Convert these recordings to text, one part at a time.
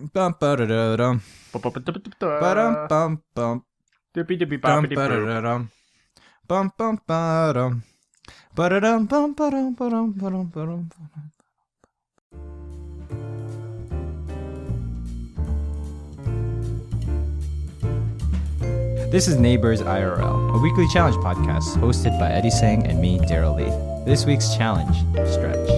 Bum ba-da-da-dum. Ba-dum bum bum. Bum ba-da-da-dum. Bum bum ba-dum. Ba-da-dum bum ba-dum ba-dum ba-dum ba-dum. This is Neighbors IRL, a weekly challenge podcast hosted by Eddie Singh and me, Daryl Lee. This week's challenge, Stretch.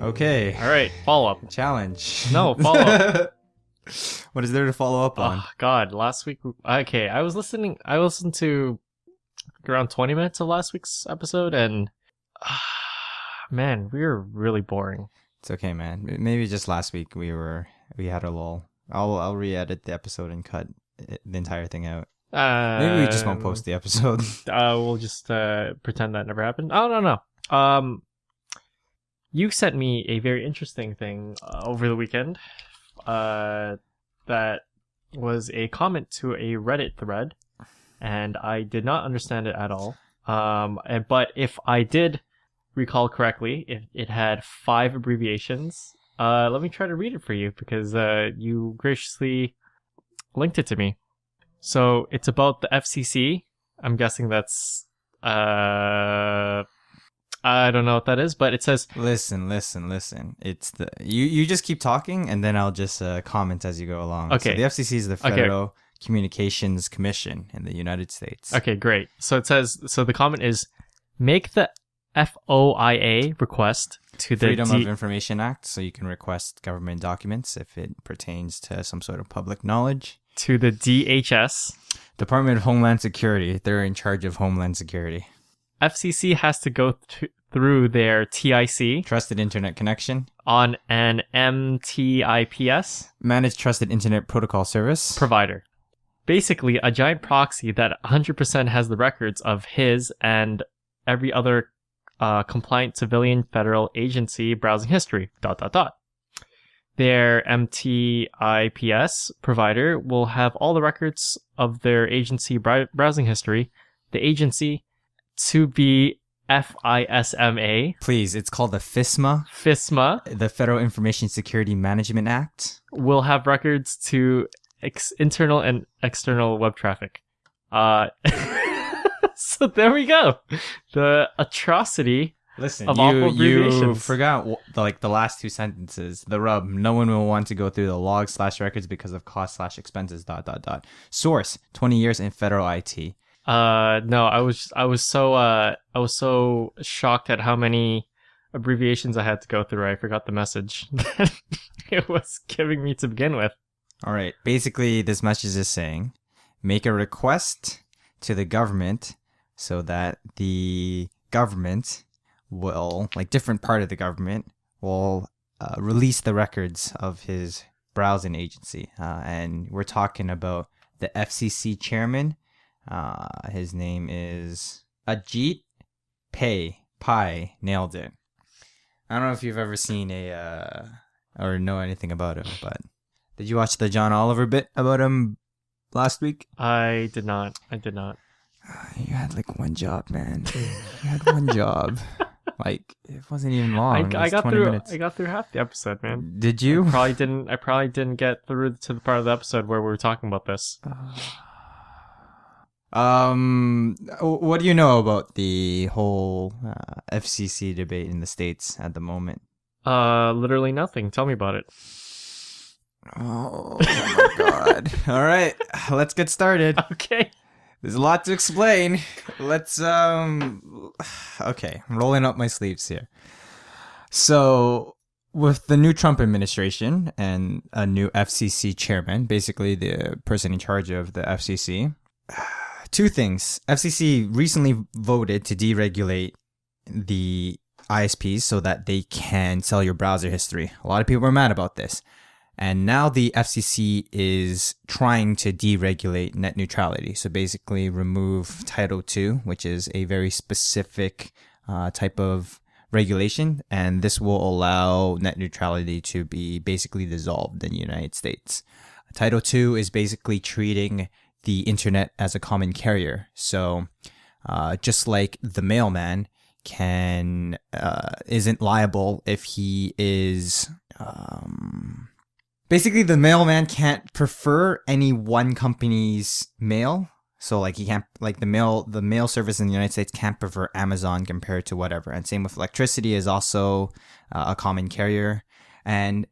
Okay. All right, follow up. Challenge. No, follow up. What is there to follow up on? Oh, God, last week. Okay, I listened to around 20 minutes of last week's episode, and man, we were really boring. It's okay, man. Maybe just last week we had a lull. I'll re-edit the episode and cut the entire thing out. Maybe we just won't post the episode. We'll just pretend that never happened. Oh, no. You sent me a very interesting thing over the weekend that was a comment to a Reddit thread, and I did not understand it at all. But if I did recall correctly, it had 5 abbreviations. Let me try to read it for you because you graciously linked it to me. So it's about the FCC. I'm guessing that's... I don't know what that is, but it says... Listen. It's the you just keep talking, and then I'll just comment as you go along. Okay. So the FCC is the Federal Communications Commission in the United States. Okay, great. So it says... So the comment is, make the FOIA request to the... Freedom of Information Act, so you can request government documents if it pertains to some sort of public knowledge. To the DHS. Department of Homeland Security. They're in charge of Homeland Security. FCC has to go through their TIC. Trusted Internet Connection. On an MTIPS. Managed Trusted Internet Protocol Service. Provider. Basically, a giant proxy that 100% has the records of his and every other compliant civilian federal agency browsing history. ... Their MTIPS provider will have all the records of their agency browsing history. The agency... to be FISMA. Please, it's called the FISMA. FISMA. The Federal Information Security Management Act. Will have records to internal and external web traffic. So there we go. The atrocity Listen, of awful you abbreviations. forgot the last 2 sentences. The rub. No one will want to go through the logs/records because of cost/expenses. ... Source: 20 years in federal IT. No, I was so shocked at how many abbreviations I had to go through. I forgot the message that it was giving me to begin with. All right. Basically, this message is saying, make a request to the government so that the government will, like different part of the government, will release the records of his browsing agency. And we're talking about the FCC chairman. His name is Ajit Pai. Nailed it. I don't know if you've ever seen or know anything about him, but did you watch the John Oliver bit about him last week? I did not. You had like one job, man. You had one job. Like, it wasn't even long. I got 20 through. minutes. I got through half the episode, man. Did you? I probably didn't get through to the part of the episode where we were talking about this. What do you know about the whole FCC debate in the States at the moment? Literally nothing. Tell me about it. Oh my God. All right, let's get started. Okay. There's a lot to explain. Let's, okay, I'm rolling up my sleeves here. So, with the new Trump administration and a new FCC chairman, basically the person in charge of the FCC, 2 things. FCC recently voted to deregulate the ISPs so that they can sell your browser history. A lot of people are mad about this. And now the FCC is trying to deregulate net neutrality. So basically remove Title II, which is a very specific type of regulation. And this will allow net neutrality to be basically dissolved in the United States. Title II is basically treating the internet as a common carrier. So just like the mailman isn't liable if he is basically the mailman can't prefer any one company's mail. So like he can't, like the mail service in the United States can't prefer Amazon compared to whatever. And same with electricity is also a common carrier. And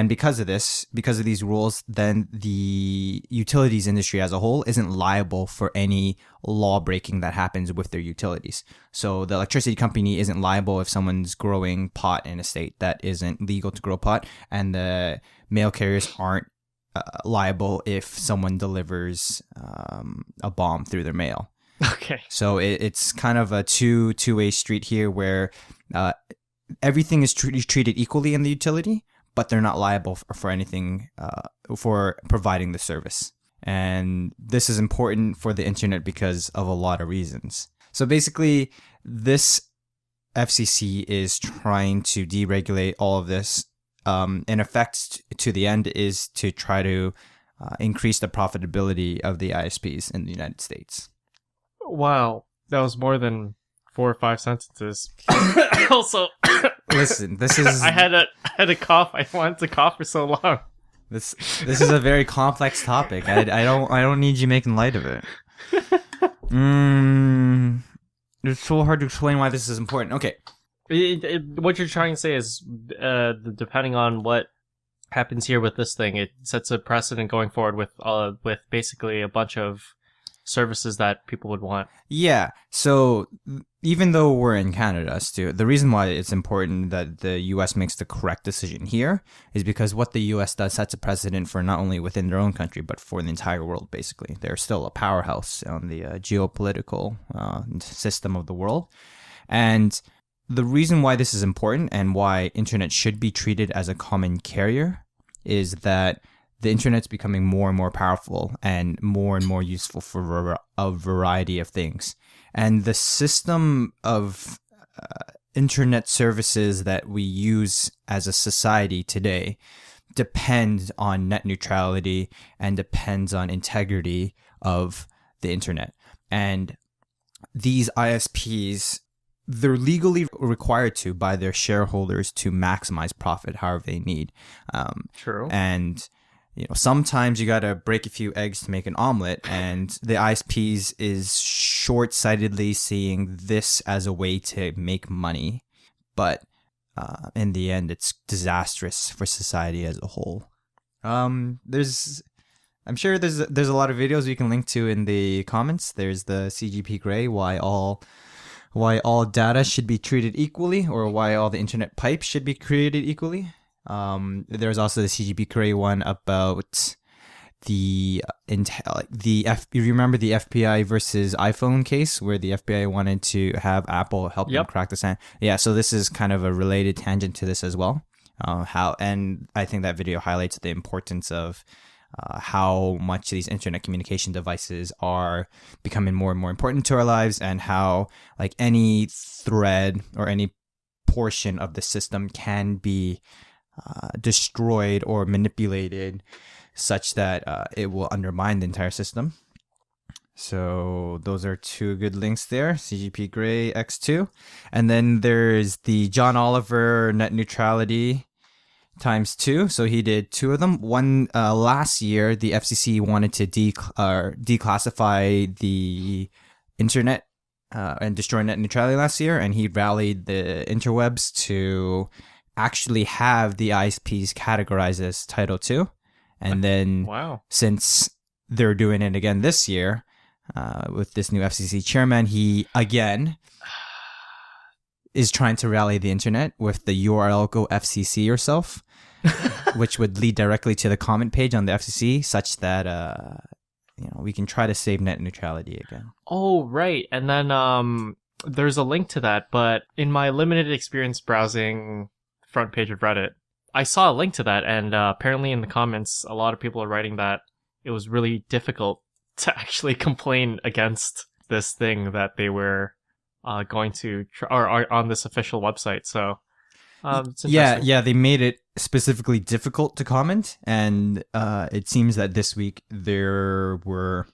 because of these rules, then the utilities industry as a whole isn't liable for any law breaking that happens with their utilities. So the electricity company isn't liable if someone's growing pot in a state that isn't legal to grow pot, and the mail carriers aren't liable if someone delivers a bomb through their mail. Okay. So it's kind of a two-way street here where everything is treated equally in the utility, but they're not liable for anything for providing the service. And this is important for the internet because of a lot of reasons. So basically, this FCC is trying to deregulate all of this. In effect, to the end is to try to increase the profitability of the ISPs in the United States. Wow, that was more than 4 or 5 sentences. Also, listen, this is I had a cough. I wanted to cough for so long. This is a very complex topic. I don't need you making light of it. It's so hard to explain why this is important. Okay. What you're trying to say is, depending on what happens here with this thing, it sets a precedent going forward with basically a bunch of services that people would want. Yeah. So even though we're in Canada, Stu, the reason why it's important that the U.S. makes the correct decision here is because what the U.S. does sets a precedent for not only within their own country, but for the entire world, basically. They're still a powerhouse on the geopolitical system of the world. And the reason why this is important and why internet should be treated as a common carrier is that the internet's becoming more and more powerful and more useful for a variety of things. And the system of internet services that we use as a society today depends on net neutrality and depends on integrity of the internet. And these ISPs, they're legally required to by their shareholders to maximize profit however they need. True. And sometimes you got to break a few eggs to make an omelet, and the ISPs is short-sightedly seeing this as a way to make money. But in the end, it's disastrous for society as a whole. I'm sure there's a lot of videos you can link to in the comments. There's the CGP Grey, why all data should be treated equally, or why all the internet pipes should be created equally. There's also the CGP Grey one about you remember the FBI versus iPhone case where the FBI wanted to have Apple help them crack the sand. Yeah, so this is kind of a related tangent to this as well. And I think that video highlights the importance of how much these internet communication devices are becoming more and more important to our lives, and how like any thread or any portion of the system can be destroyed or manipulated such that it will undermine the entire system. So those are two good links there, CGP Grey X2. And then there's the John Oliver net neutrality ×2. So he did 2 of them. One last year, the FCC wanted to declassify the internet and destroy net neutrality last year, and he rallied the interwebs to actually have the ISPs categorized as Title II. And then since they're doing it again this year with this new FCC chairman, he again is trying to rally the internet with the URL go FCC yourself, which would lead directly to the comment page on the FCC, such that we can try to save net neutrality again. Oh, right. And then there's a link to that, but in my limited experience browsing front page of Reddit, I saw a link to that, and apparently in the comments, a lot of people are writing that it was really difficult to actually complain against this thing that they were going to or on this official website. So It's interesting. Yeah, they made it specifically difficult to comment, and it seems that this week there was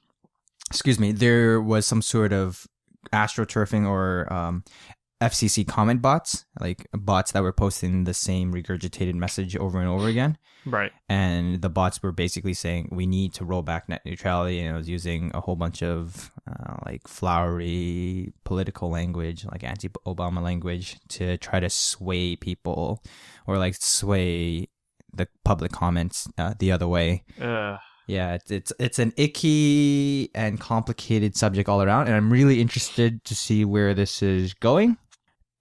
some sort of astroturfing or FCC comment bots, like bots that were posting the same regurgitated message over and over again. Right. And the bots were basically saying we need to roll back net neutrality, and it was using a whole bunch of like flowery political language, like anti-Obama language, to try to sway people or like sway the public comments the other way. Yeah, it's an icky and complicated subject all around, and I'm really interested to see where this is going.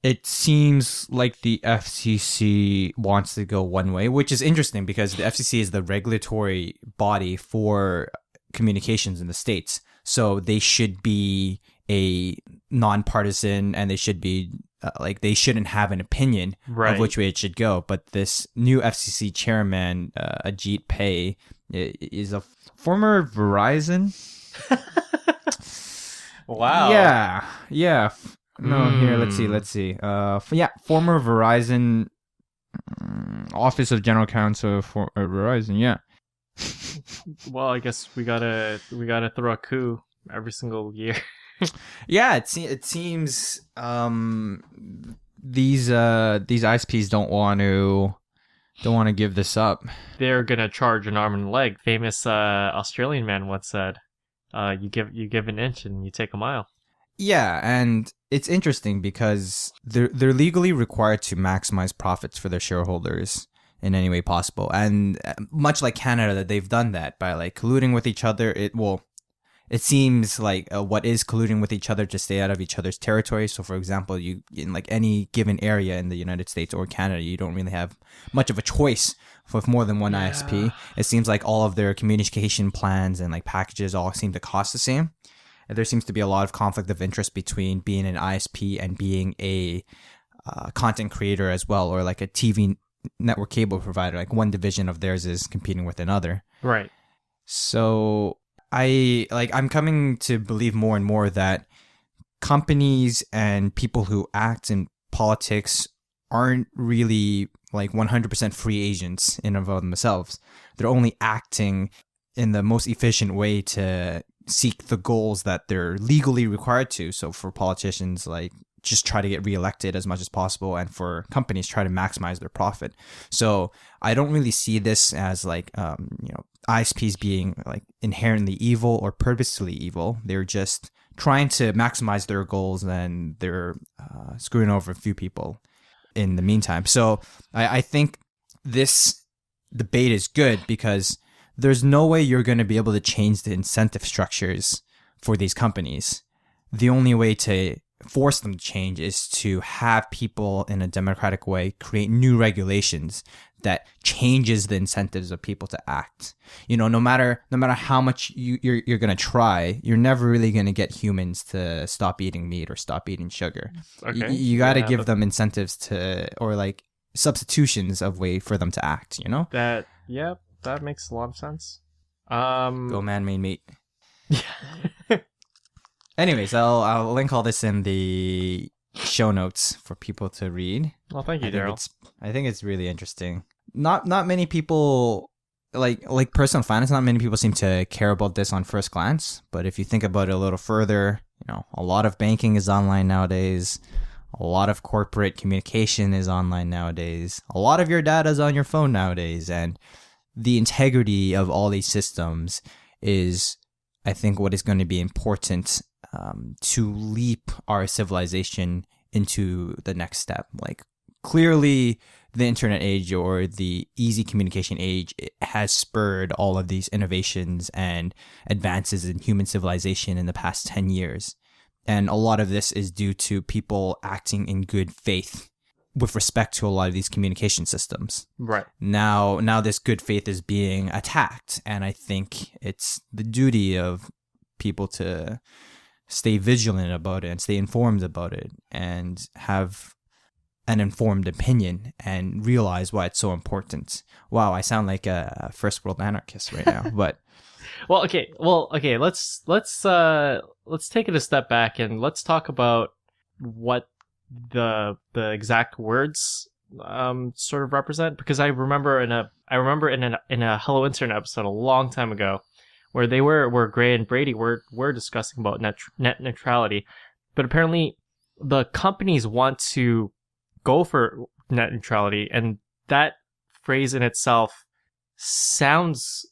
It seems like the FCC wants to go one way, which is interesting because the FCC is the regulatory body for communications in the States. So they should be a nonpartisan, and they should be they shouldn't have an opinion of which way it should go. But this new FCC chairman, Ajit Pai, is a former Verizon. Wow. Yeah. No, here, let's see. Former Verizon Office of General Counsel for Verizon, yeah. Well, I guess we gotta throw a coup every single year. Yeah, it seems these ISPs don't want to give this up. They're gonna charge an arm and a leg. Famous Australian man once said, "You give an inch and you take a mile." Yeah, and it's interesting because they're legally required to maximize profits for their shareholders in any way possible, and much like Canada, that they've done that by like colluding with each other. It seems like what is colluding with each other to stay out of each other's territory. So, for example, you in like any given area in the United States or Canada, you don't really have much of a choice with more than one ISP. It seems like all of their communication plans and like packages all seem to cost the same. There seems to be a lot of conflict of interest between being an ISP and being a content creator as well, or like a TV network cable provider. Like one division of theirs is competing with another. Right. So I'm coming to believe more and more that companies and people who act in politics aren't really like 100% free agents in and of themselves. They're only acting in the most efficient way to seek the goals that they're legally required to. So for politicians, like just try to get reelected as much as possible, and for companies, try to maximize their profit. So I don't really see this as like ISPs being like inherently evil or purposely evil. They're just trying to maximize their goals, and they're screwing over a few people in the meantime. So I think this debate is good because there's no way you're going to be able to change the incentive structures for these companies. The only way to force them to change is to have people in a democratic way create new regulations that changes the incentives of people to act. No matter how much you're going to try, you're never really going to get humans to stop eating meat or stop eating sugar. Okay. You got to give them incentives or like substitutions of way for them to act, That makes a lot of sense. Go man-made meat. Anyways, I'll link all this in the show notes for people to read. Well, thank you, Daryl. I think it's really interesting. Not many people like personal finance. Not many people seem to care about this on first glance. But if you think about it a little further, a lot of banking is online nowadays. A lot of corporate communication is online nowadays. A lot of your data is on your phone nowadays, and the integrity of all these systems is, I think, what is going to be important to leap our civilization into the next step. Like, clearly, the internet age or the easy communication age has spurred all of these innovations and advances in human civilization in the past 10 years. And a lot of this is due to people acting in good faith with respect to a lot of these communication systems. Right. Now this good faith is being attacked, and I think it's the duty of people to stay vigilant about it and stay informed about it and have an informed opinion and realize why it's so important. Wow, I sound like a first world anarchist right now, but Well, okay. Let's take it a step back and let's talk about what the exact words sort of represent? Because I remember in a Hello Internet episode a long time ago, where where Gray and Brady were discussing about net neutrality, but apparently the companies want to go for net neutrality, and that phrase in itself sounds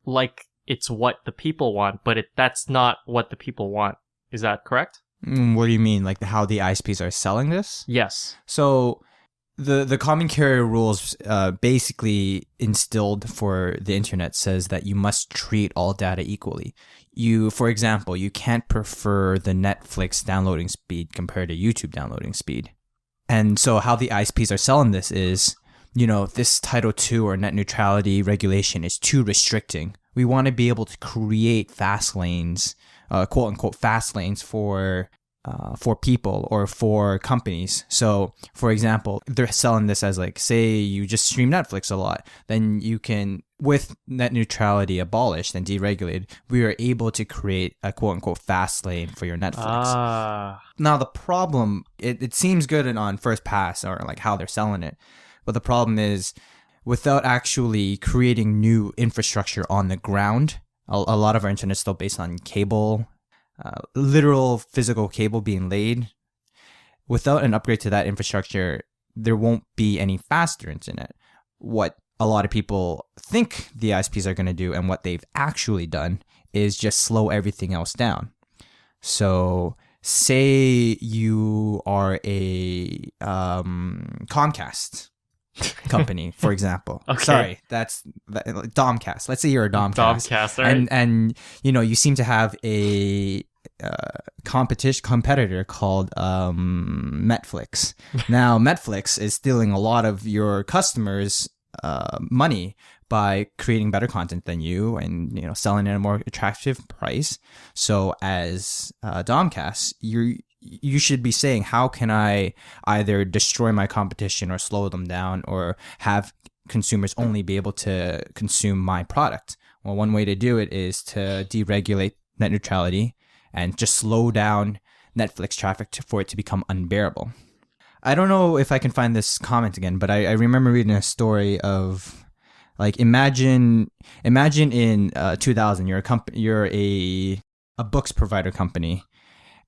like it's what the people want, but that's not what the people want. Is that correct? What do you mean? Like how the ISPs are selling this? Yes. So the common carrier rules basically instilled for the internet says that you must treat all data equally. For example, you can't prefer the Netflix downloading speed compared to YouTube downloading speed. And so how the ISPs are selling this is, this Title II or net neutrality regulation is too restricting. We want to be able to create fast lanes, quote unquote fast lanes for people or for companies. So, for example, they're selling this as like, say you just stream Netflix a lot, then you can, with net neutrality abolished and deregulated, we are able to create a quote unquote fast lane for your Netflix. Now, the problem, it seems good on first pass or like how they're selling it, but the problem is without actually creating new infrastructure on the ground, a lot of our internet is still based on cable, literal physical cable being laid. Without an upgrade to that infrastructure, there won't be any faster internet. What a lot of people think the ISPs are going to do and what they've actually done is just slow everything else down. So say you are a Comcast company, for example. Okay. Sorry, that's Domcast. Let's say you're a Domcast. Domcast, all right. And you seem to have a competitor called Netflix. Now, Netflix is stealing a lot of your customers' money by creating better content than you and selling at a more attractive price. So as Domcast, you should be saying, how can I either destroy my competition or slow them down or have consumers only be able to consume my product? Well, one way to do it is to deregulate net neutrality and just slow down Netflix traffic for it to become unbearable. I don't know if I can find this comment again, but I remember reading a story of, like, imagine in 2000 you're a books provider company,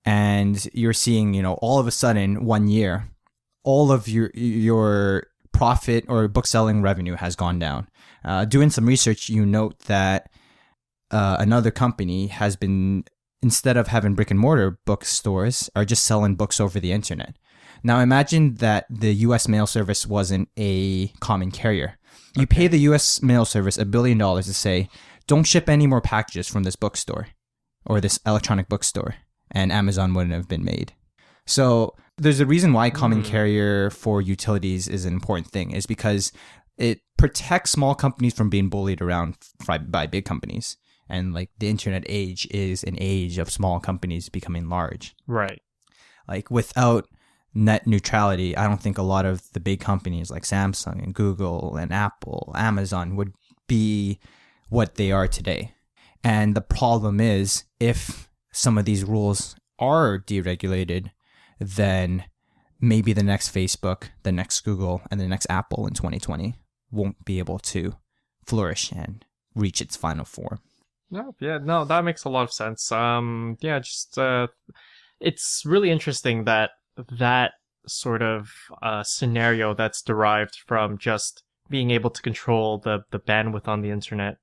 and you're seeing all of a sudden 1 year all of your profit or book selling revenue has gone down. Doing some research, you note that another company has been, instead of having brick and mortar bookstores, are just selling books over the internet. Now imagine that the U.S. mail service wasn't a common carrier. You pay the U.S. mail service $1 billion to say, don't ship any more packages from this bookstore or this electronic bookstore, and Amazon wouldn't have been made. So there's a reason why common carrier for utilities is an important thing, is because it protects small companies from being bullied around by big companies. And like the internet age is an age of small companies becoming large. Right. Like without net neutrality, I don't think a lot of the big companies like Samsung and Google and Apple, Amazon would be what they are today. And the problem is, if some of these rules are deregulated, then maybe the next Facebook, the next Google, and the next Apple in 2020 won't be able to flourish and reach its final form. No, that makes a lot of sense. It's really interesting that sort of scenario that's derived from just being able to control the bandwidth on the internet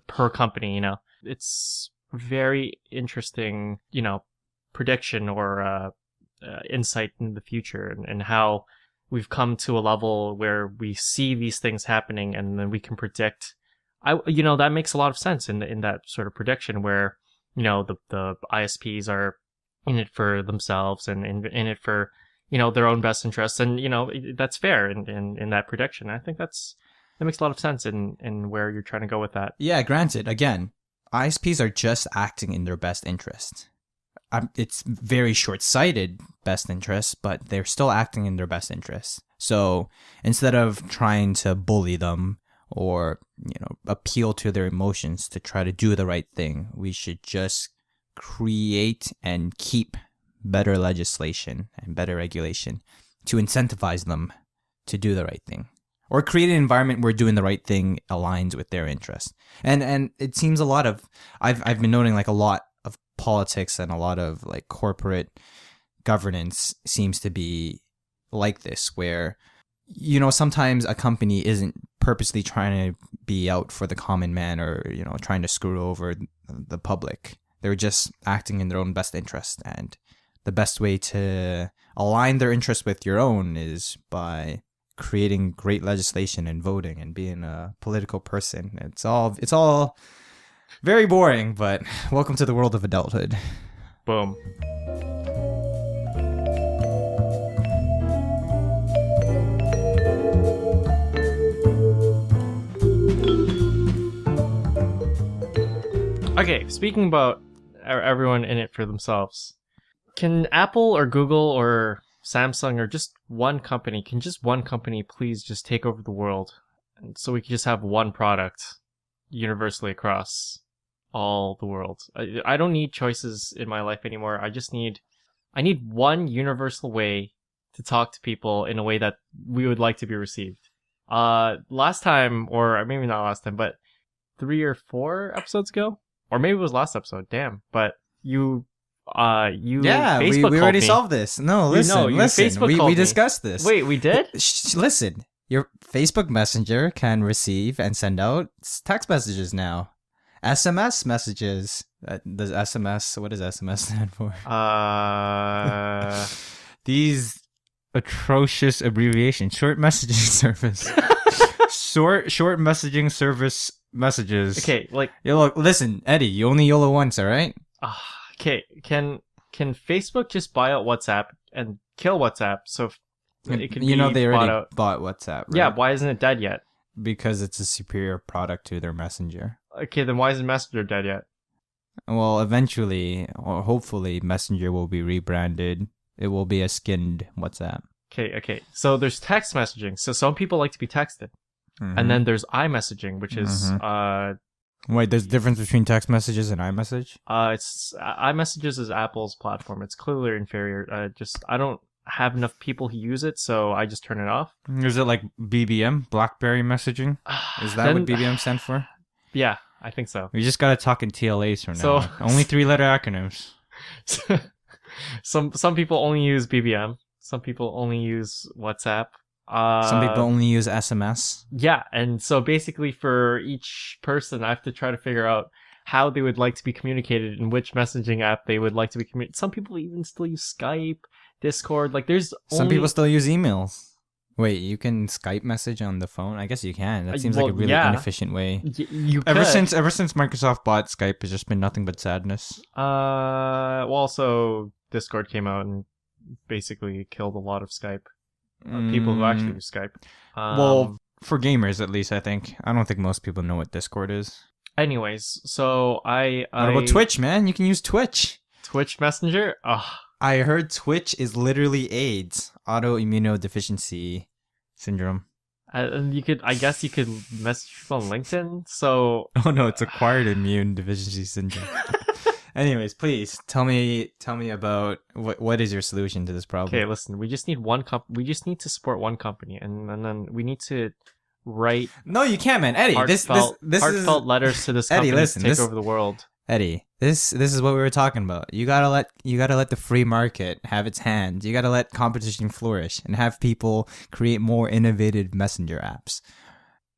per company, it's very interesting, prediction or insight in the future, and how we've come to a level where we see these things happening and then we can predict. That makes a lot of sense in that sort of prediction where, the ISPs are in it for themselves and in it for, their own best interests. And, that's fair in that prediction. I think that makes a lot of sense in where you're trying to go with that. Yeah, granted, again, ISPs are just acting in their best interest. It's very short-sighted best interest, but they're still acting in their best interest. So instead of trying to bully them or appeal to their emotions to try to do the right thing, we should just create and keep better legislation and better regulation to incentivize them to do the right thing, or create an environment where doing the right thing aligns with their interest. And it seems a lot of I've been noting like a lot of politics and a lot of like corporate governance seems to be like this, where sometimes a company isn't purposely trying to be out for the common man or trying to screw over the public. They're just acting in their own best interest, and the best way to align their interest with your own is by creating great legislation and voting and being a political person. It's all very boring, but welcome to the world of adulthood. Boom. Okay, speaking about everyone in it for themselves, can Apple or Google or Samsung or just one company please just take over the world, and so we can just have one product universally across all the world? I don't need choices in my life anymore. I need one universal way to talk to people in a way that we would like to be received. Last time, or maybe not last time, but 3 or 4 episodes ago, or maybe it was last episode. Damn, but you Facebook we already me. solved this. No, listen, we discussed this. Wait, we did? Listen, your Facebook Messenger can receive and send out text messages now. SMS messages. Does SMS? What does SMS stand for? These atrocious abbreviations. Short messaging service. short messaging service messages. Okay, like look, listen, Eddie, you only YOLO once, all right? Okay, can Facebook just buy out WhatsApp and kill WhatsApp so it can be they already out? bought WhatsApp, right? Yeah, why isn't it dead yet? Because it's a superior product to their Messenger. Okay, then why isn't Messenger dead yet? Well, eventually, or hopefully, Messenger will be rebranded. It will be a skinned WhatsApp. Okay. So there's text messaging. So some people like to be texted. Mm-hmm. And then there's iMessaging, which is Wait, there's a difference between text messages and iMessage? It's iMessages is Apple's platform. It's clearly inferior. I don't have enough people who use it, so I just turn it off. Is it like BBM, BlackBerry messaging? Is that what BBM stands for? Yeah, I think so. We just gotta talk in TLAs for now. So, only 3-letter acronyms. Some people only use BBM. Some people only use WhatsApp. Some people only use SMS. Yeah, and so basically for each person, I have to try to figure out how they would like to be communicated and which messaging app they would like to be communicated. Some people even still use Skype, Discord. Like some people still use emails. Wait, you can Skype message on the phone? I guess you can. That seems like a really inefficient way. Ever since Microsoft bought Skype, it's just been nothing but sadness. Also Discord came out and basically killed a lot of Skype. People who actually use Skype. Well, for gamers at least, I think. I don't think most people know what Discord is. Anyways, so What about Twitch, man? You can use Twitch. Twitch Messenger? Ugh. I heard Twitch is literally AIDS, autoimmunodeficiency syndrome. And I guess you could message people on LinkedIn. So oh no, it's acquired immune deficiency syndrome. Anyways, please tell me about what is your solution to this problem. Okay, listen, we just need we just need to support one company, and then we need to write. No, you can't, man, Eddie. Heartfelt letters to this company Eddie, listen, to take over the world. Eddie, this is what we were talking about. You gotta let the free market have its hands. You gotta let competition flourish and have people create more innovative messenger apps.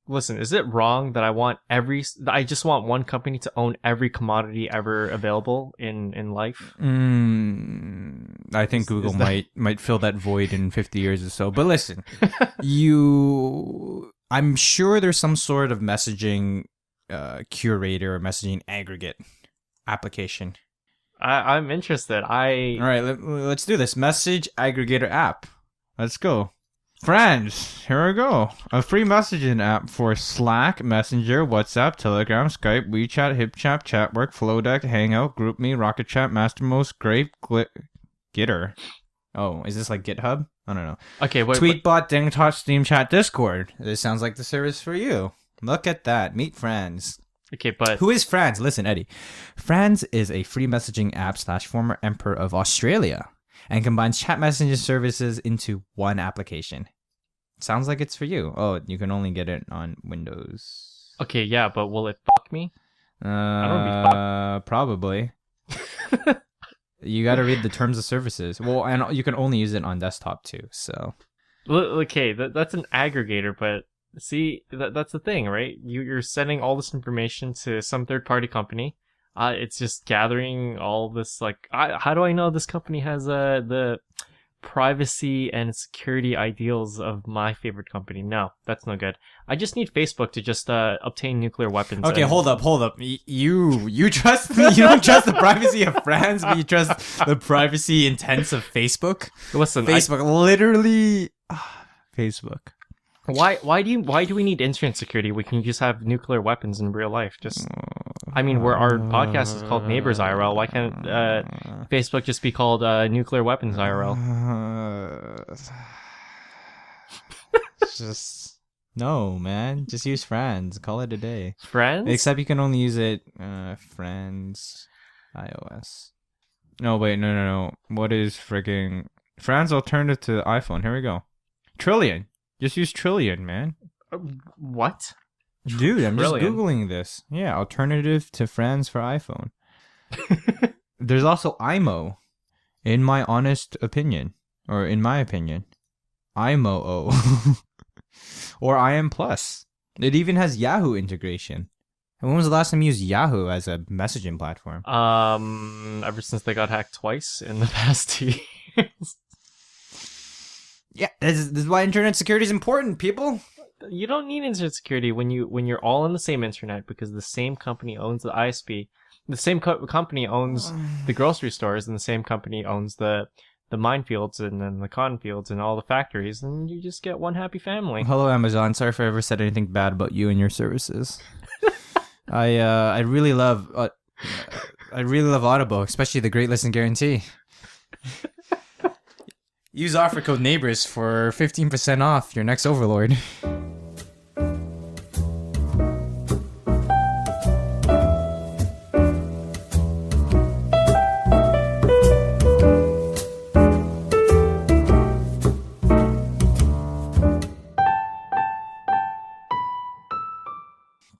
Listen, is it wrong that I just want one company to own every commodity ever available in life? I think Google might fill that void in 50 years or so. But listen, I'm sure there's some sort of messaging curator or messaging aggregate application. I'm interested. All right, let's do this. Message aggregator app. Let's go. Friends, here we go. A free messaging app for Slack, Messenger, WhatsApp, Telegram, Skype, WeChat, HipChat, Chatwork, Flowdeck, Hangout, GroupMe, Rocket Chat, Mastermost, Grape, Gitter. Oh, is this like GitHub? I don't know. Okay, wait. Tweetbot, DingTalk, Steam Chat, Discord. This sounds like the service for you. Look at that. Meet Franz. Okay, but who is Franz? Listen, Eddie. Franz is a free messaging app / former emperor of Australia and combines chat messaging services into one application. sounds like it's for you. Oh, you can only get it on Windows. Okay, yeah, but will it fuck me? I don't wanna be Probably. You got to read the terms of services. Well, and you can only use it on desktop too. So Okay, that's an aggregator, but see, that's the thing, right? You're sending all this information to some third-party company. It's just gathering all this, like, how do I know this company has the privacy and security ideals of my favorite company? No, that's no good. I just need Facebook to just obtain nuclear weapons. okay, hold up. You trust you don't trust the privacy of France, but you trust the privacy intents of Facebook. Listen, Facebook literally. Facebook. Why do we need internet security? We can just have nuclear weapons in real life. Just, I mean, where our podcast is called NeighboursIRL. Why can't Facebook just be called Nuclear Weapons IRL? Just no, man. Just use Friends. Call it a day. Friends? Except you can only use it Friends iOS. No, wait, no. What is frigging Friends alternative to iPhone? Here we go. Trillion. Just use Trillion, man. What? Dude, I'm just Trillion? Googling this. Yeah, alternative to Friends for iPhone. There's also IMO, in my honest opinion. Or in my opinion. IMO. Or IM Plus. It even has Yahoo integration. And when was the last time you used Yahoo as a messaging platform? Ever since they got hacked twice in the past 2 years. Yeah, this is why internet security is important, people. You don't need internet security when you're all on the same internet, because the same company owns the ISP, the same company owns the grocery stores, and the same company owns the minefields and then the cotton fields and all the factories, and you just get one happy family. Hello, Amazon. Sorry if I ever said anything bad about you and your services. I really love Audible, especially the Great Listen Guarantee. Use offer code NEIGHBORS for 15% off your next Overlord.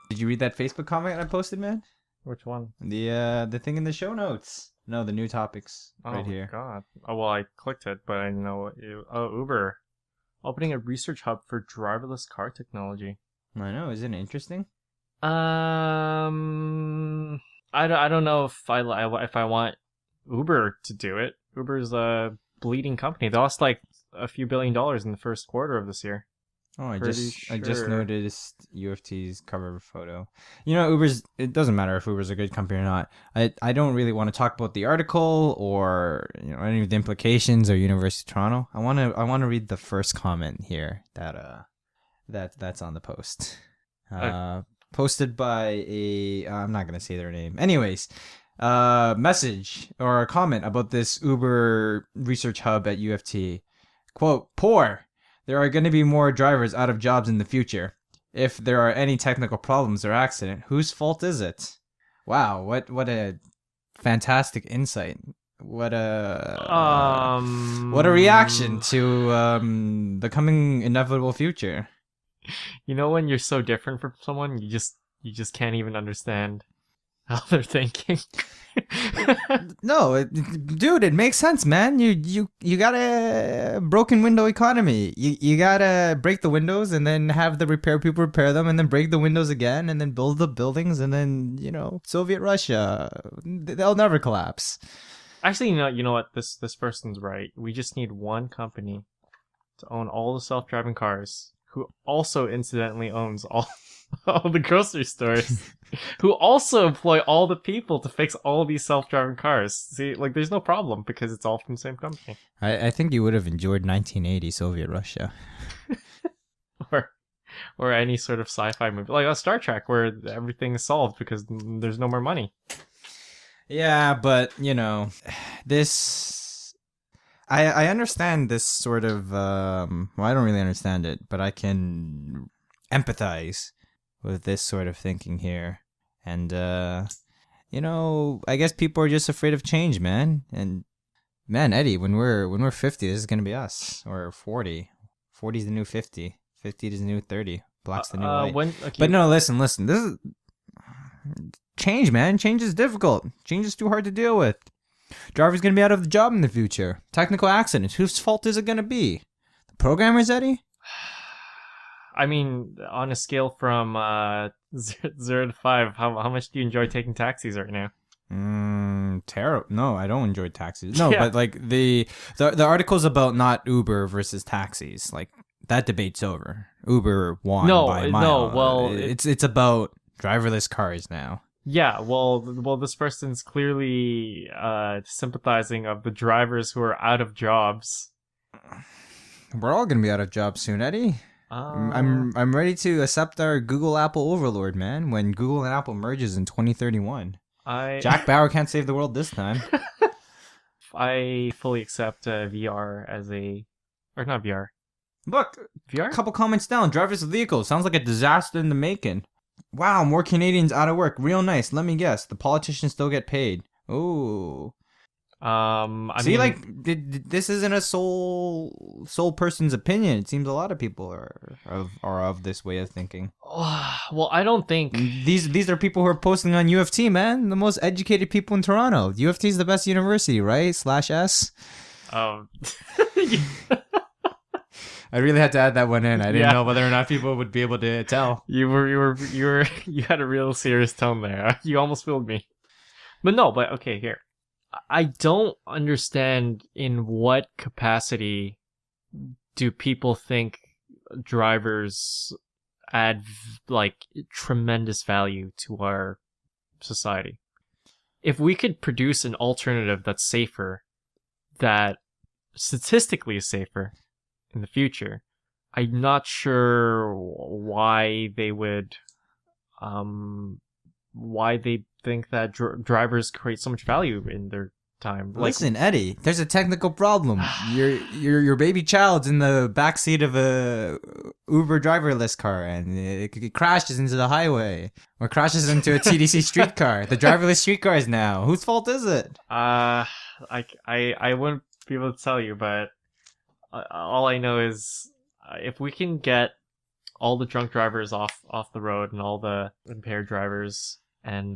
Did you read that Facebook comment I posted, man? Which one? The thing in the show notes. No, the new topics right Oh here. God. Oh well, I clicked it, but I didn't know what Uber opening a research hub for driverless car technology. I know, isn't it interesting? I don't know if I want Uber to do it. Uber's a bleeding company. They lost like a few $1 billion in the first quarter of this year. Oh, I Pretty just sure. noticed UFT's cover photo. You know, it doesn't matter if Uber's a good company or not. I don't really want to talk about the article or, you know, any of the implications or University of Toronto. I want to read the first comment here that's on the post. Posted by I'm not going to say their name. Anyways, message or a comment about this Uber research hub at UFT. Quote, poor. There are going to be more drivers out of jobs in the future. If there are any technical problems or accident, whose fault is it? Wow, what a fantastic insight. What a reaction to the coming inevitable future. You know, when you're so different from someone, you just can't even understand how they're thinking. No, dude, it makes sense, man. You got a broken window economy. You gotta break the windows and then have the repair people repair them and then break the windows again and then build the buildings and then, you know, Soviet Russia, they'll never collapse. Actually, you know what? This person's right. We just need one company to own all the self-driving cars, who also incidentally owns all the grocery stores, who also employ all the people to fix all these self-driving cars. See, like, there's no problem because it's all from the same company. I think you would have enjoyed 1980 Soviet Russia. or any sort of sci-fi movie, like a Star Trek, where everything is solved because there's no more money. Yeah, but, you know, this... I understand this sort of... well, I don't really understand it, but I can empathize with this sort of thinking here. And, you know, I guess people are just afraid of change, man. And, man, Eddie, when we're 50, this is going to be us. Or 40. 40's the new 50. 50 is the new 30. Black's the new white. Okay. But no, listen. This is change, man. Change is difficult. Change is too hard to deal with. Driver's going to be out of the job in the future. Technical accidents. Whose fault is it going to be? The programmers, Eddie? I mean, on a scale from 0 to 5, how much do you enjoy taking taxis right now? Terrible. No, I don't enjoy taxis. No, Yeah. but like the article's about not Uber versus taxis. Like that debate's over. Uber won by a mile. No, well, it's about driverless cars now. Yeah, well, this person's clearly sympathizing of the drivers who are out of jobs. We're all gonna be out of jobs soon, Eddie. I'm ready to accept our Google Apple overlord, man. When Google and Apple merges in 2031, Jack Bauer can't save the world this time. I fully accept VR or not VR. Look, VR. a couple comments down. Driverless vehicles sounds like a disaster in the making. Wow, more Canadians out of work. Real nice. Let me guess. The politicians still get paid. Ooh. This isn't a sole person's opinion. It seems a lot of people are of this way of thinking. Well, I don't think these are people who are posting on U of T, man. The most educated people in Toronto. U of T is the best university, right? /S. I really had to add that one in. I didn't know whether or not people would be able to tell. You had a real serious tone there. You almost fooled me. But okay, here. I don't understand in what capacity do people think drivers add like tremendous value to our society. If we could produce an alternative that's safer, that statistically is safer in the future, I'm not sure why they would why they think that drivers create so much value in their time. Listen, Eddie, there's a technical problem. Your baby child's in the backseat of a Uber driverless car, and it crashes into the highway or crashes into a TDC streetcar. The driverless streetcars now. Whose fault is it? I wouldn't be able to tell you, but all I know is if we can get all the drunk drivers off the road and all the impaired drivers and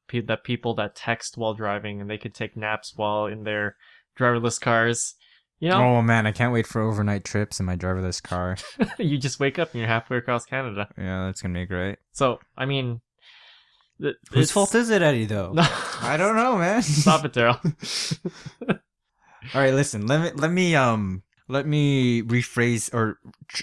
people that text while driving and they could take naps while in their driverless cars, you know. Oh man, I can't wait for overnight trips in my driverless car. You just wake up and you're halfway across Canada. Yeah, that's gonna be great. So, I mean, whose fault is it, Eddie? Though I don't know, man. Stop it, Daryl. All right, listen. Let me rephrase or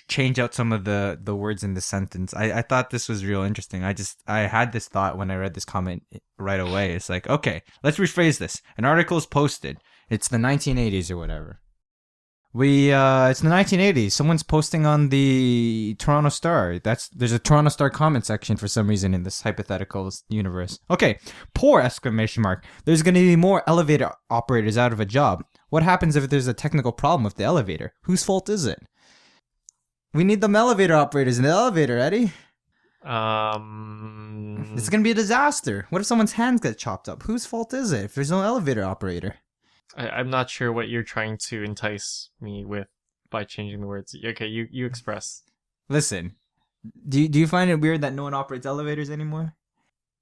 change out some of the words in the sentence. I thought this was real interesting. I had this thought when I read this comment right away. It's like, okay, let's rephrase this. An article is posted. It's the 1980s or whatever. It's the 1980s. Someone's posting on the Toronto Star. There's a Toronto Star comment section for some reason in this hypothetical universe. Okay, poor exclamation mark. There's going to be more elevator operators out of a job. What happens if there's a technical problem with the elevator? Whose fault is it? We need them elevator operators in the elevator, Eddie. It's going to be a disaster. What if someone's hands get chopped up? Whose fault is it if there's no elevator operator? I'm not sure what you're trying to entice me with by changing the words. Okay, you express. Listen, do you find it weird that no one operates elevators anymore?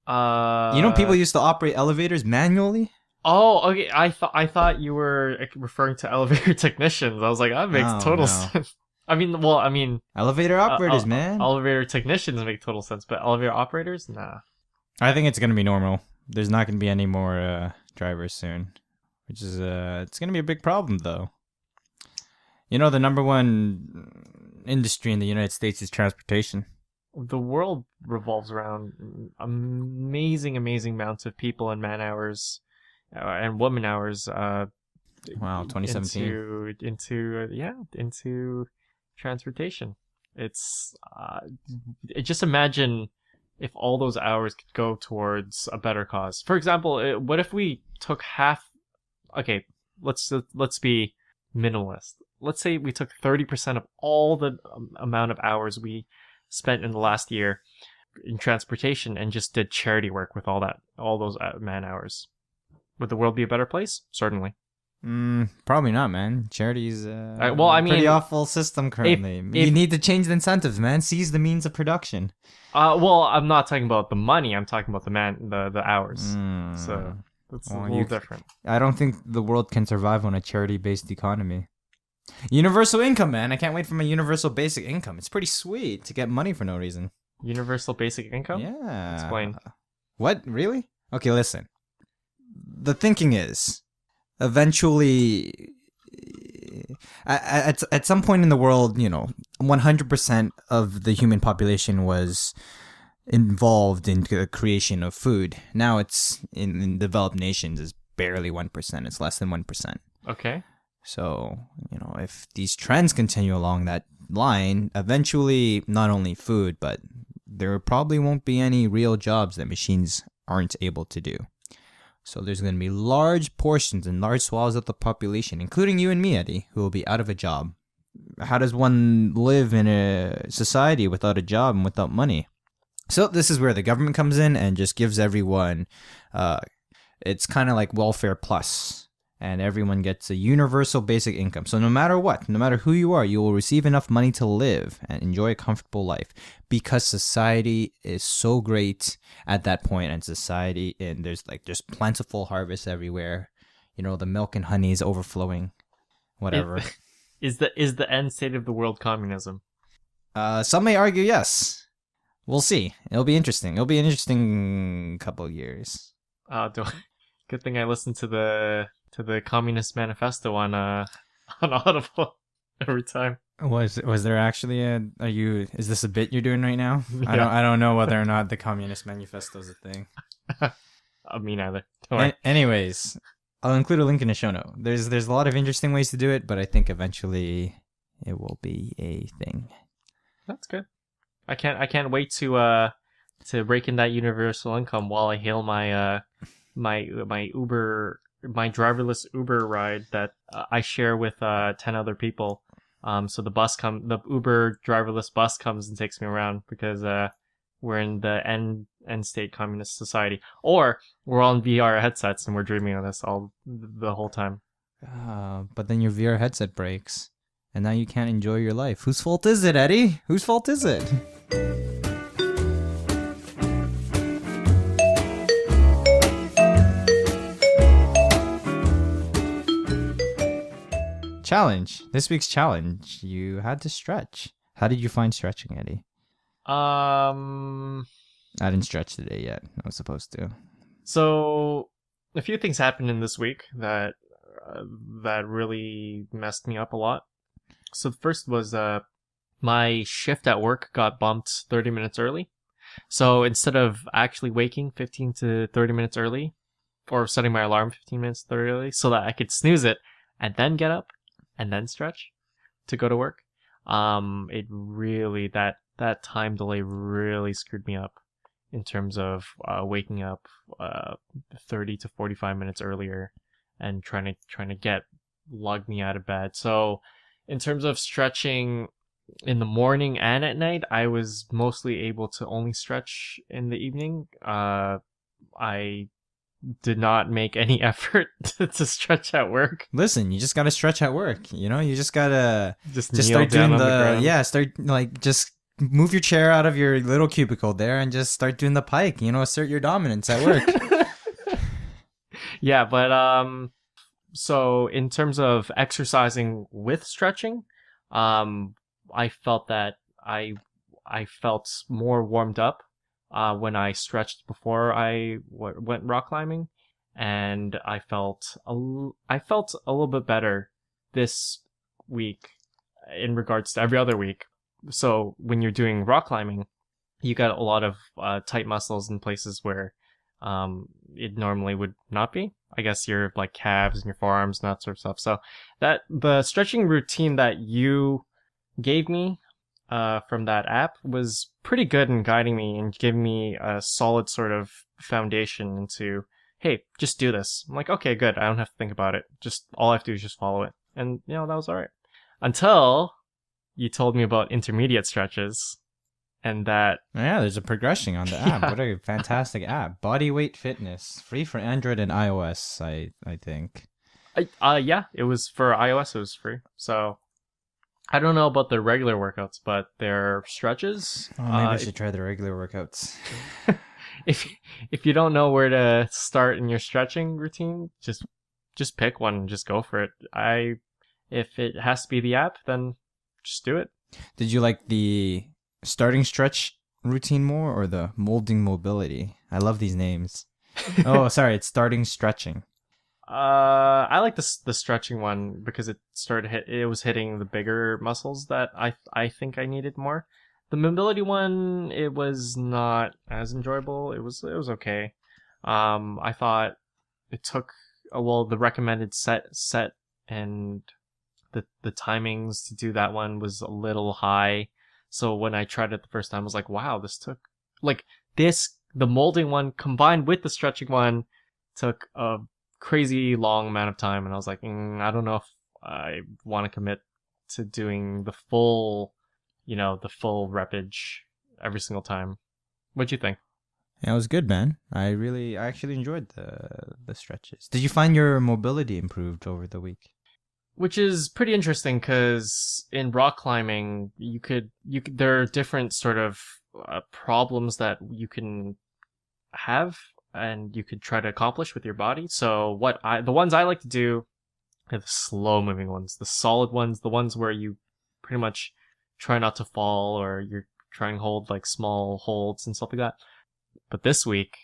People used to operate elevators manually? Oh, okay. I thought you were referring to elevator technicians. I was like, that makes total sense. I mean, elevator operators, man. Elevator technicians make total sense, but elevator operators, nah. I think it's gonna be normal. There's not gonna be any more drivers soon, which is it's gonna be a big problem though. You know, the number one industry in the United States is transportation. The world revolves around amazing amounts of people and man hours. And woman hours. Wow, 2017 into transportation. It's just imagine if all those hours could go towards a better cause. For example, what if we took half? Okay, let's be minimalist. Let's say we took 30% of all the amount of hours we spent in the last year in transportation and just did charity work with all those man hours. Would the world be a better place? Certainly. Probably not, man. Charity's Well, I pretty mean, awful system currently. You if need to change the incentives, man. Seize the means of production. well, I'm not talking about the money. I'm talking about the hours. So Mm. it's a Well, little different. I don't think the world can survive on a charity-based economy. Universal income, man. I can't wait for my universal basic income. It's pretty sweet to get money for no reason. Universal basic income? Yeah. Explain. What? Really? Okay, listen. The thinking is, eventually, at some point in the world, 100% of the human population was involved in the creation of food. Now it's in developed nations is barely 1%. It's less than 1%. Okay. So, if these trends continue along that line, eventually not only food, but there probably won't be any real jobs that machines aren't able to do. So there's going to be large portions and large swaths of the population, including you and me, Eddie, who will be out of a job. How does one live in a society without a job and without money? So this is where the government comes in and just gives everyone, it's kind of like welfare plus. And everyone gets a universal basic income. So no matter what, no matter who you are, you will receive enough money to live and enjoy a comfortable life because society is so great at that point, and there's plentiful harvests everywhere. The milk and honey is overflowing, whatever. Is the end state of the world communism? Some may argue yes. We'll see. It'll be interesting. It'll be an interesting couple of years. Good thing I listened to the Communist Manifesto on Audible every time. Was there actually is this a bit you're doing right now? Yeah. I don't know whether or not the Communist Manifesto is a thing. Me neither. Don't worry. Anyways, I'll include a link in the show note. There's a lot of interesting ways to do it, but I think eventually it will be a thing. That's good. I can't wait to rake in that universal income while I hail my driverless Uber ride that I share with 10 other people. So the Uber driverless bus comes and takes me around because we're in the end state communist society, or we're all in VR headsets and we're dreaming of this the whole time. But then your VR headset breaks, and now you can't enjoy your life. Whose fault is it, Eddie? Whose fault is it? Challenge. This week's challenge. You had to stretch. How did you find stretching, Eddie? I didn't stretch today yet. I was supposed to. So a few things happened in this week that really messed me up a lot. So the first was my shift at work got bumped 30 minutes early. So instead of actually waking 15 to 30 minutes early, or setting my alarm 15 minutes early so that I could snooze it and then get up and then stretch to go to work, it really, that time delay really screwed me up in terms of waking up 30 to 45 minutes earlier and trying to lug me out of bed. So in terms of stretching in the morning and at night, I was mostly able to only stretch in the evening. I did not make any effort to stretch at work. Listen, you just gotta stretch at work. You just gotta just start down doing on the ground. start just move your chair out of your little cubicle there and just start doing the pike. Assert your dominance at work. Yeah, but so in terms of exercising with stretching, I felt that I felt more warmed up when I stretched before I went rock climbing, and I felt a little bit better this week in regards to every other week. So when you're doing rock climbing, you got a lot of tight muscles in places where it normally would not be. I guess your like calves and your forearms and that sort of stuff. So that the stretching routine that you gave me from that app was pretty good in guiding me and giving me a solid sort of foundation into, hey, just do this. I'm like, okay, good. I don't have to think about it. Just all I have to do is just follow it. And that was all right. Until you told me about intermediate stretches. And that... Yeah, there's a progression on the app. Yeah. What a fantastic app. Body Weight Fitness. Free for Android and iOS, I think. Yeah, it was for iOS. It was free. So I don't know about the regular workouts, but their stretches. Oh, maybe I should try the regular workouts. if if you don't know where to start in your stretching routine, just pick one and just go for it. If it has to be the app, then just do it. Did you like the starting stretch routine more or the molding mobility? I love these names. Oh, sorry, it's starting stretching. I like the stretching one because it was hitting the bigger muscles that I think I needed more. The mobility one, it was not as enjoyable. It was okay. I thought it took the recommended set and the timings to do that one was a little high. So when I tried it the first time, I was like, wow, the molding one combined with the stretching one took a crazy long amount of time. And I was like, I don't know if I want to commit to doing the full repage every single time. What'd you think? Yeah, it was good, man. I actually enjoyed the stretches. Did you find your mobility improved over the week? Which is pretty interesting because in rock climbing, there are different sort of problems that you can have and you could try to accomplish with your body. So the ones I like to do are the slow moving ones, the solid ones, the ones where you pretty much try not to fall or you're trying to hold like small holds and stuff like that. But this week,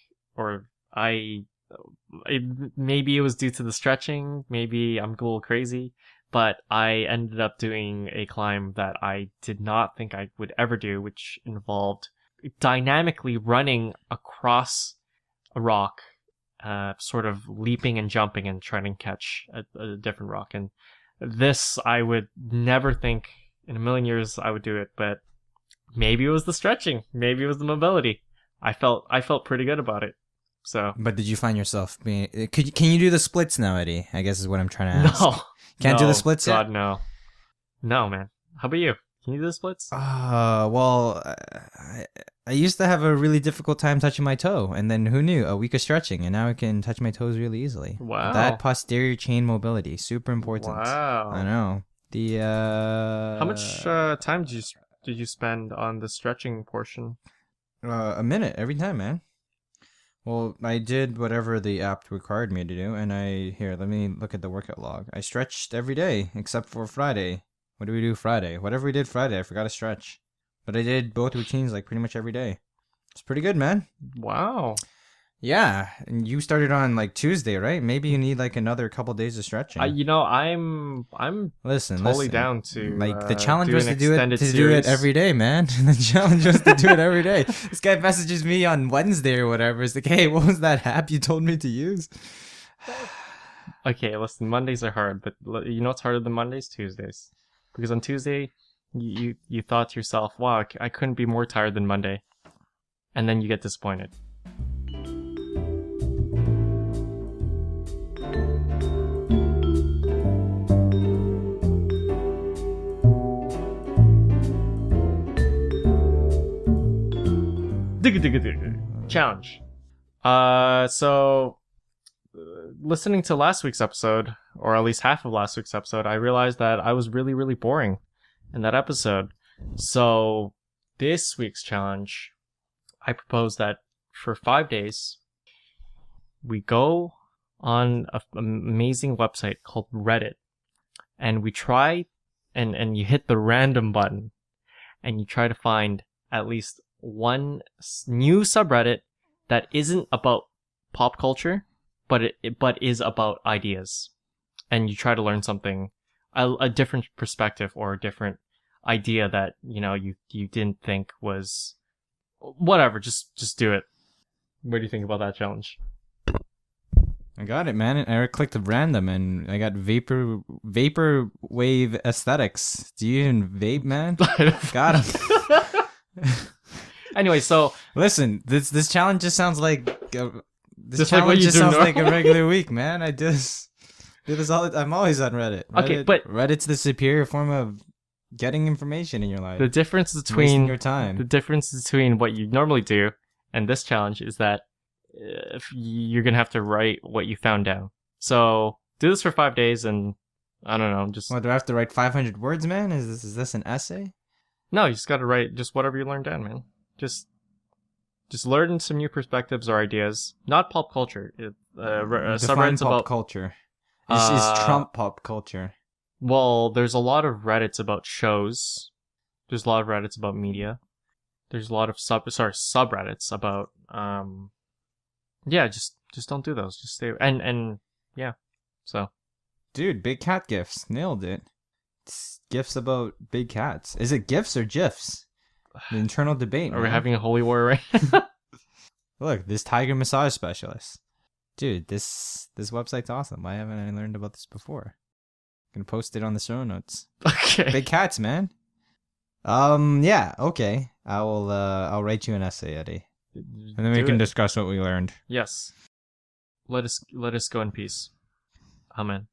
maybe it was due to the stretching, maybe I'm a little crazy, but I ended up doing a climb that I did not think I would ever do, which involved dynamically running across a rock, sort of leaping and jumping and trying to catch a different rock. And this, I would never think in a million years I would do it, but maybe it was the stretching, maybe it was the mobility. I felt pretty good about it. So, but did you find yourself being? Can you do the splits now, Eddie? I guess is what I'm trying to ask. No, Can't do the splits yet? God, no, man. How about you? Can you do the splits? Well, I used to have a really difficult time touching my toe, and then who knew? A week of stretching, and now I can touch my toes really easily. Wow, that posterior chain mobility, super important. Wow, I know. How much time did you spend on the stretching portion? A minute every time, man. Well, I did whatever the app required me to do, and let me look at the workout log. I stretched every day, except for Friday. What do we do Friday? Whatever we did Friday, I forgot to stretch. But I did both routines like pretty much every day. It's pretty good, man. Wow. Yeah, and you started on like Tuesday, right? Maybe you need like another couple days of stretching. I'm totally down to like the challenge was to do series. it every day, man. The challenge was to do it every day. This guy messages me on Wednesday or whatever. It's like, hey, what was that app you told me to use? Okay, listen, Mondays are hard, but you know what's harder than Mondays? Tuesdays. Because on Tuesday, you thought to yourself, wow, I couldn't be more tired than Monday. And then you get disappointed. Challenge. So listening to last week's episode, or at least half of last week's episode, I realized that I was really, really boring in that episode. So this week's challenge, I propose that for 5 days, we go on an amazing website called Reddit, and we try, and you hit the random button, and you try to find at least one new subreddit that isn't about pop culture, but is about ideas, and you try to learn something, a different perspective or a different idea that you didn't think was whatever. Just do it. What do you think about that challenge? I got it, man. I clicked random, and I got vapor wave aesthetics. Do you even vape, man? Got him. Anyway, so listen, this challenge just sounds like like a regular week, man. I do this all. I'm always on Reddit. Okay, but Reddit's the superior form of getting information in your life. The difference between wasting your time. The difference between what you normally do and this challenge is that if you're gonna have to write what you found down. So do this for 5 days, and I don't know, just What, do I have to write 500 words, man? Is this an essay? no, you just got to write just whatever you learned down, man. Just learn some new perspectives or ideas, not pop culture. Define Subreddits pop about culture. Is Trump pop culture? well, there's a lot of Reddits about shows. There's a lot of Reddits about media. There's a lot of subreddits about yeah, just don't do those. Just stay and yeah. So, Dude, BigCatGifs nailed it. It's gifs about big cats. Is it gifs or gifs? The internal debate. are we man. having a holy war right now? Look, this tiger massage specialist. Dude, this website's awesome. Why haven't I learned about this before? I'm gonna post it on the show notes. Okay. Big cats, man. Yeah, okay. I'll write you an essay, Eddie. And then we Do can it. discuss what we learned. Yes. Let us go in peace. Amen.